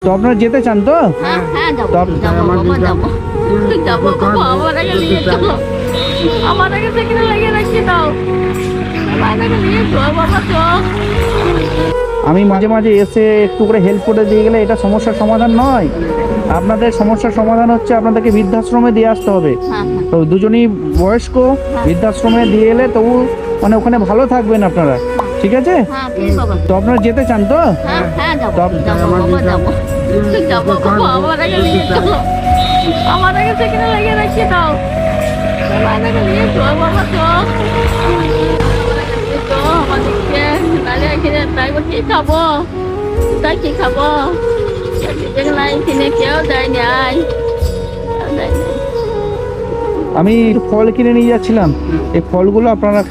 তো আপনারা যেতে চান তো? হ্যাঁ হ্যাঁ যাবো তো আপ- যাবো বাবা যাবো যাবো বাবা আমার আগে নিয়ে চলো আমার আগে সেখানে লাগিয়ে রাখছি দাও আমার আগে নিয়ে চল বাবা চল আমি মাঝে মাঝে এসে একটু করে হেল্প করে দিয়ে গেলে এটা সমস্যার সমাধান নয়। আপনাদের সমস্যার সমাধান হচ্ছে আপনাদেরকে বৃদ্ধাশ্রমে দিয়ে আসতে হবে। হ্যাঁ তো দুজনই বয়স্ক, বৃদ্ধাশ্রমে দিয়ে এলে তবু মানে ওখানে ভালো থাকবেন আপনারা, ঠিক আছে? হ্যাঁ প্লিজ বাবা তো আপনারা যেতে চান তো? হ্যাঁ হ্যাঁ যাবো তো আপ- যাবো বাবা যাবো যাবো বাবা আমার আগে নিয়ে চলো আমার আগে সেখানে লাগিয়ে রাখছি দাও আমার আগে নিয়ে চল বাবা চল আমাদেরকে নালে এখানে তাই কি খাবো তাই কি খাবো যেগুলো কিনে কেউ দেয় নাই আমি ফল কিনে নিয়ে যাচ্ছিলাম, এই ফলগুলো আপনারা